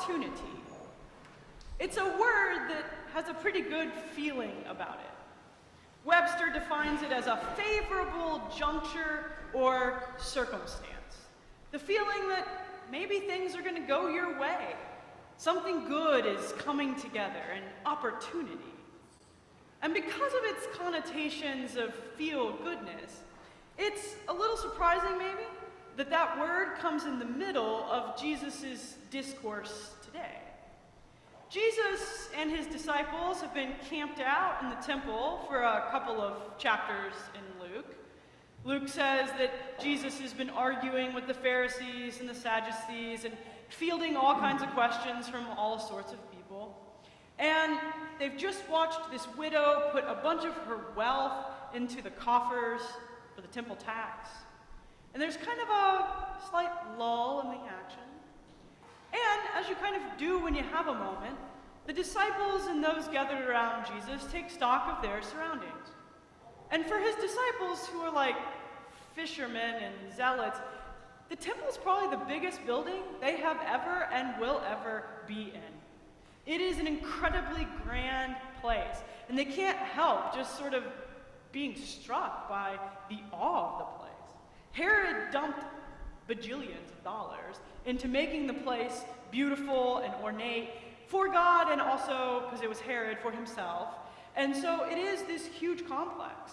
opportunity. It's a word that has a pretty good feeling about it. Webster defines it as a favorable juncture or circumstance. The feeling that maybe things are going to go your way. Something good is coming together, an opportunity. And because of its connotations of feel-goodness, it's a little surprising maybe that that word comes in the middle of Jesus' discourse today. Jesus and his disciples have been camped out in the temple for a couple of chapters in Luke. Luke says that Jesus has been arguing with the Pharisees and the Sadducees and fielding all kinds of questions from all sorts of people. And they've just watched this widow put a bunch of her wealth into the coffers for the temple tax. And there's kind of a slight lull in the action. And as you kind of do when you have a moment, the disciples and those gathered around Jesus take stock of their surroundings. And for his disciples, who are like fishermen and zealots, the temple is probably the biggest building they have ever and will ever be in. It is an incredibly grand place, and they can't help just sort of being struck by the awe of the place. Herod dumped bajillions of dollars into making the place beautiful and ornate for God, and also, because it was Herod, for himself. And so it is this huge complex.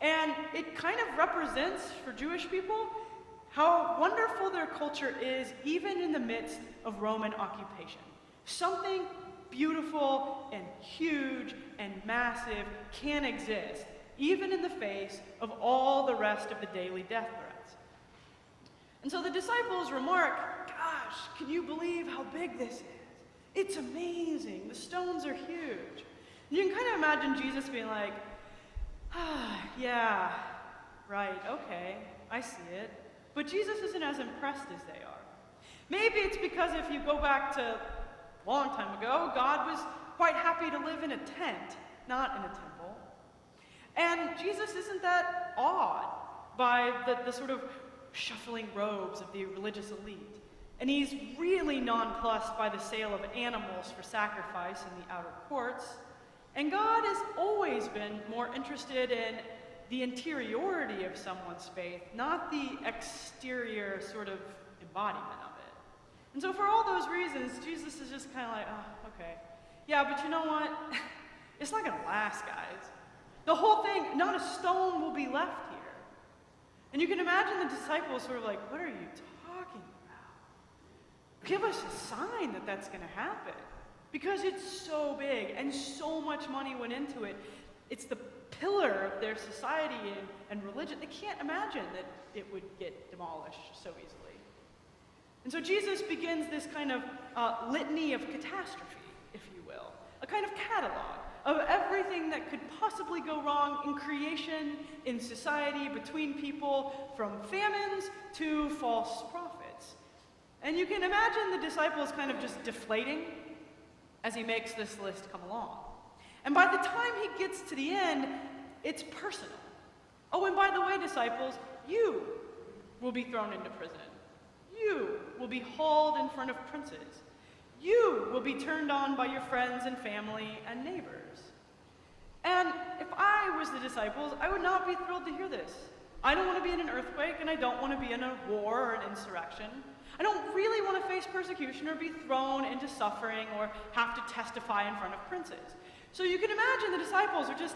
And it kind of represents, for Jewish people, how wonderful their culture is, even in the midst of Roman occupation. Something beautiful and huge and massive can exist, even in the face of all the rest of the daily death threats. And so the disciples remark, "Gosh, can you believe how big this is? It's amazing. The stones are huge." And you can kind of imagine Jesus being like, yeah, right, okay, I see it. But Jesus isn't as impressed as they are. Maybe it's because if you go back to a long time ago, God was quite happy to live in a tent, not in a temple. And Jesus isn't that awed by the sort of shuffling robes of the religious elite. And he's really nonplussed by the sale of animals for sacrifice in the outer courts. And God has always been more interested in the interiority of someone's faith, not the exterior sort of embodiment of it. And so for all those reasons, Jesus is just kind of like, oh, okay. Yeah, but you know what? It's not going to last, guys. The whole thing, not a stone will be left here. And you can imagine the disciples sort of like, what are you talking about? Give us a sign that that's going to happen. Because it's so big and so much money went into it. It's the pillar of their society and religion. They can't imagine that it would get demolished so easily. And so Jesus begins this kind of litany of catastrophe, if you will. A kind of catalog of everything that could possibly go wrong in creation, in society, between people, from famines to false prophets. And you can imagine the disciples kind of just deflating as he makes this list come along. And by the time he gets to the end, it's personal. Oh, and by the way, disciples, you will be thrown into prison. You will be hauled in front of princes. You will be turned on by your friends and family and neighbors. And if I was the disciples, I would not be thrilled to hear this. I don't want to be in an earthquake, and I don't want to be in a war or an insurrection. I don't really want to face persecution or be thrown into suffering or have to testify in front of princes. So you can imagine the disciples are just,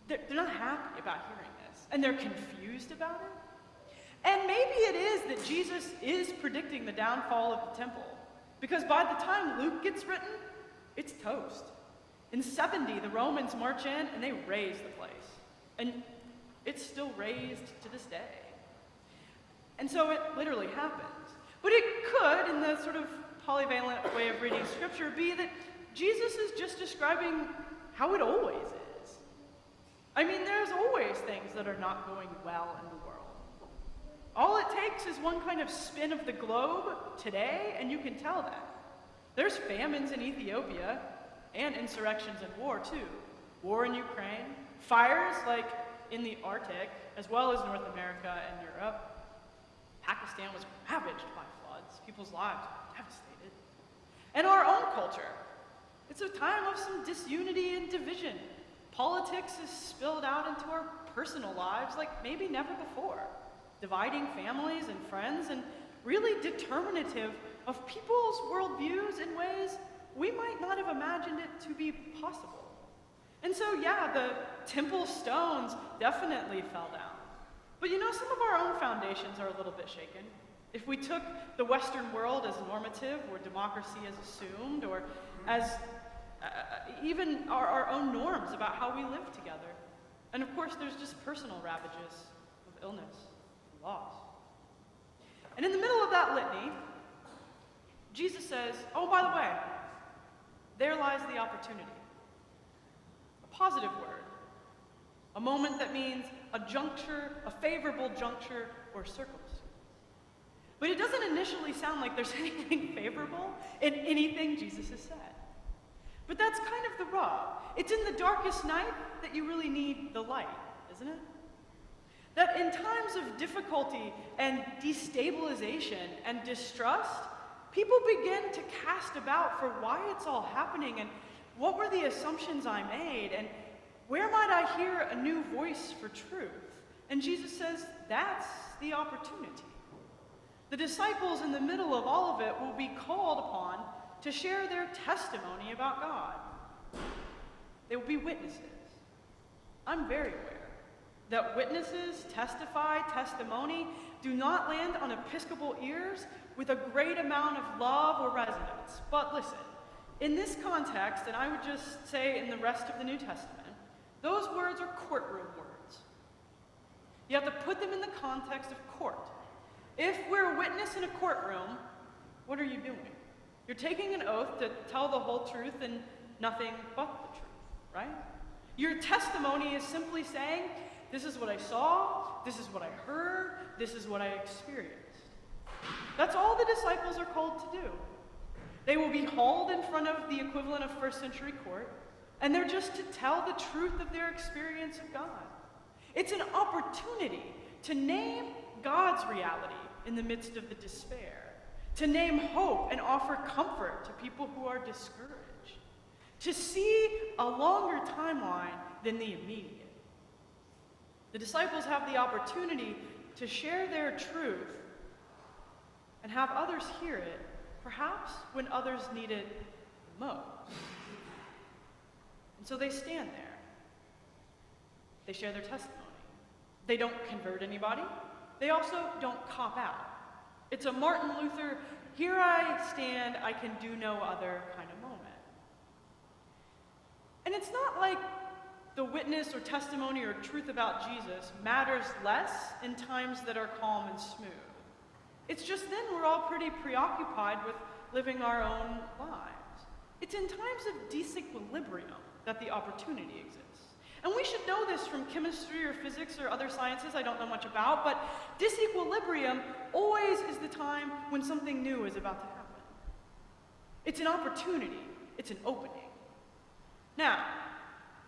they're not happy about hearing this, and they're confused about it. And maybe it is that Jesus is predicting the downfall of the temple, because by the time Luke gets written, it's toast. In 70, the Romans march in and they raze the place. And it's still razed to this day. And so it literally happens. But it could, in the sort of polyvalent way of reading scripture, be that Jesus is just describing how it always is. I mean, there's always things that are not going well in the world. All it takes is one kind of spin of the globe today, and you can tell that. There's famines in Ethiopia, and insurrections and war, too. War in Ukraine, fires like in the Arctic, as well as North America and Europe. Pakistan was ravaged by floods. People's lives were devastated. And our own culture, it's a time of some disunity and division. Politics is spilled out into our personal lives like maybe never before, dividing families and friends and really determinative of people's worldviews in ways we might not have imagined it to be possible. And so, yeah, the temple stones definitely fell down. But some of our own foundations are a little bit shaken. If we took the Western world as normative, or democracy as assumed, or as even our own norms about how we live together. And of course, there's just personal ravages of illness and loss. And in the middle of that litany, Jesus says, oh, by the way, there lies the opportunity. A positive word. A moment that means a juncture, a favorable juncture, or circumstance. But it doesn't initially sound like there's anything favorable in anything Jesus has said. But that's kind of the rub. It's in the darkest night that you really need the light, isn't it? That in times of difficulty and destabilization and distrust, people begin to cast about for why it's all happening and what were the assumptions I made and where might I hear a new voice for truth? And Jesus says, that's the opportunity. The disciples in the middle of all of it will be called upon to share their testimony about God. They will be witnesses. I'm very aware that witnesses testify testimony do not land on Episcopal ears with a great amount of love or resonance. But listen, in this context, and I would just say in the rest of the New Testament, those words are courtroom words. You have to put them in the context of court. If we're a witness in a courtroom, what are you doing? You're taking an oath to tell the whole truth and nothing but the truth, right? Your testimony is simply saying, this is what I saw, this is what I heard, this is what I experienced. That's all the disciples are called to do. They will be hauled in front of the equivalent of first century court, and they're just to tell the truth of their experience of God. It's an opportunity to name God's reality in the midst of the despair, to name hope and offer comfort to people who are discouraged, to see a longer timeline than the immediate. The disciples have the opportunity to share their truth and have others hear it, perhaps when others need it the most. And so they stand there. They share their testimony. They don't convert anybody. They also don't cop out. It's a Martin Luther, here I stand, I can do no other kind of moment. And it's not like the witness or testimony or truth about Jesus matters less in times that are calm and smooth. It's just then we're all pretty preoccupied with living our own lives. It's in times of disequilibrium that the opportunity exists. And we should know this from chemistry or physics or other sciences I don't know much about, but disequilibrium always is the time when something new is about to happen. It's an opportunity. It's an opening. Now,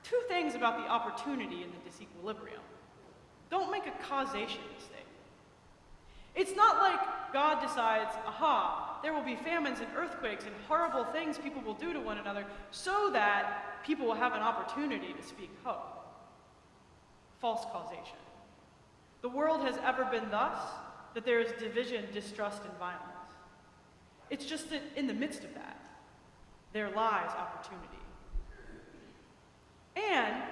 two things about the opportunity in the disequilibrium. Don't make a causation mistake. It's not like God decides, aha, there will be famines and earthquakes and horrible things people will do to one another so that people will have an opportunity to speak hope. False causation. The world has ever been thus that there is division, distrust, and violence. It's just that in the midst of that, there lies opportunity. And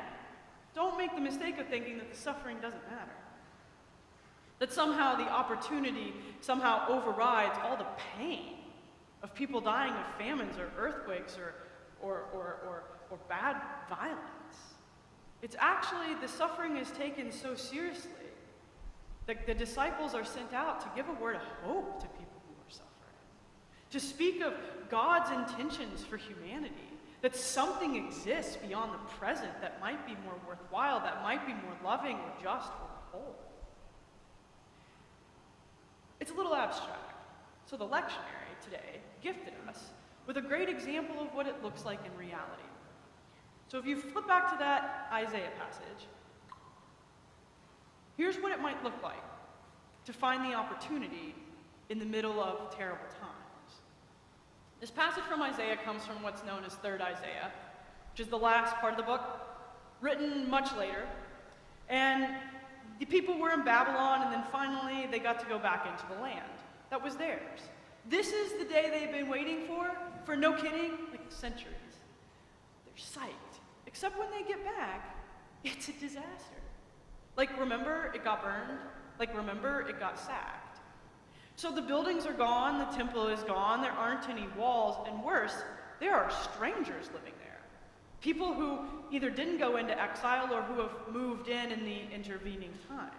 don't make the mistake of thinking that the suffering doesn't matter. That somehow the opportunity somehow overrides all the pain of people dying of famines or earthquakes or bad violence. It's actually, the suffering is taken so seriously that the disciples are sent out to give a word of hope to people who are suffering. To speak of God's intentions for humanity. That something exists beyond the present that might be more worthwhile, that might be more loving or just or whole. It's a little abstract. So the lectionary today gifted us with a great example of what it looks like in reality. So if you flip back to that Isaiah passage, here's what it might look like to find the opportunity in the middle of terrible times. This passage from Isaiah comes from what's known as 3rd Isaiah, which is the last part of the book, written much later. And the people were in Babylon, and then finally they got to go back into the land that was theirs. This is the day they've been waiting for no kidding, like centuries. They're psyched. Except when they get back, it's a disaster. Like, remember, it got burned. Like, remember, it got sacked. So the buildings are gone, the temple is gone, there aren't any walls, and worse, there are strangers living there. People who either didn't go into exile or who have moved in the intervening time.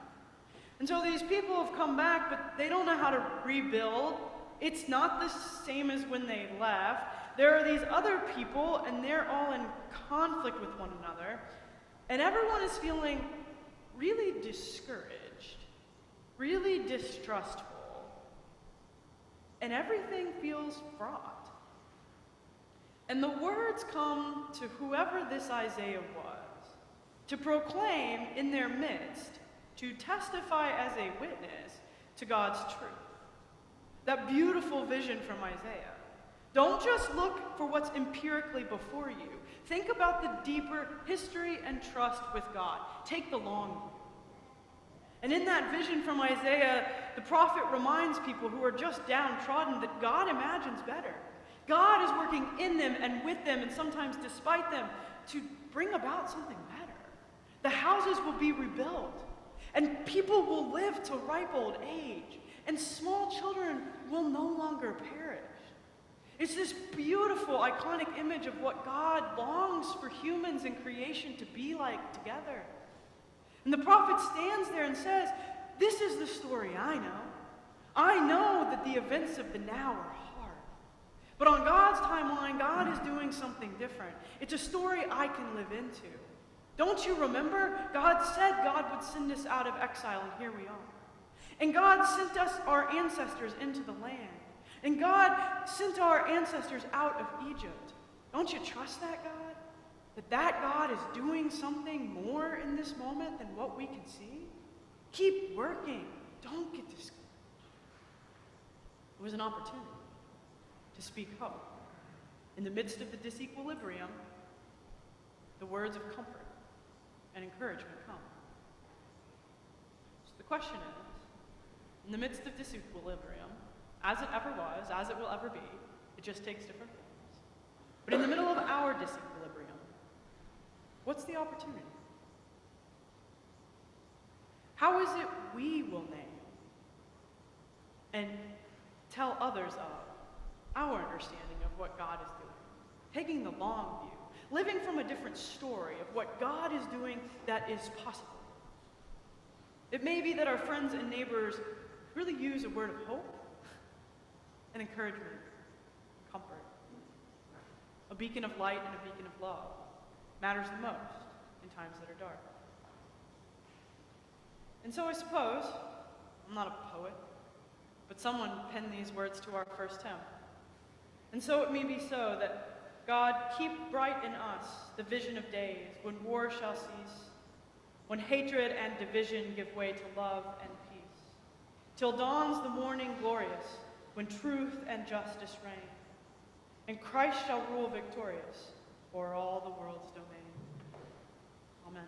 And so these people have come back, but they don't know how to rebuild. It's not the same as when they left. There are these other people, and they're all in conflict with one another. And everyone is feeling really discouraged, really distrustful. And everything feels fraught. And the words come to whoever this Isaiah was, to proclaim in their midst, to testify as a witness to God's truth. That beautiful vision from Isaiah. Don't just look for what's empirically before you. Think about the deeper history and trust with God. Take the long view. And in that vision from Isaiah, the prophet reminds people who are just downtrodden that God imagines better. God is working in them and with them, and sometimes despite them, to bring about something better. The houses will be rebuilt, and people will live to ripe old age, and small children will no longer perish. It's this beautiful, iconic image of what God longs for humans and creation to be like together. And the prophet stands there and says, this is the story I know. I know that the events of the now are hard. But on God's timeline, God is doing something different. It's a story I can live into. Don't you remember? God said God would send us out of exile, and here we are. And God sent us, our ancestors, into the land. And God sent our ancestors out of Egypt. Don't you trust that God? That God is doing something more in this moment than what we can see? Keep working. Don't get discouraged. It was an opportunity to speak hope. In the midst of the disequilibrium, the words of comfort and encouragement come. So the question is, in the midst of disequilibrium, as it ever was, as it will ever be, it just takes different forms. But in the middle of our disequilibrium, what's the opportunity? How is it we will name and tell others of our understanding of what God is doing? Taking the long view, living from a different story of what God is doing that is possible. It may be that our friends and neighbors really use a word of hope and encouragement, comfort. A beacon of light and a beacon of love matters the most in times that are dark. And so I suppose, I'm not a poet, but someone penned these words to our first hymn. And so it may be so that God keep bright in us the vision of days when war shall cease, when hatred and division give way to love and peace, till dawns the morning glorious, when truth and justice reign, and Christ shall rule victorious o'er all the world's domain. Amen.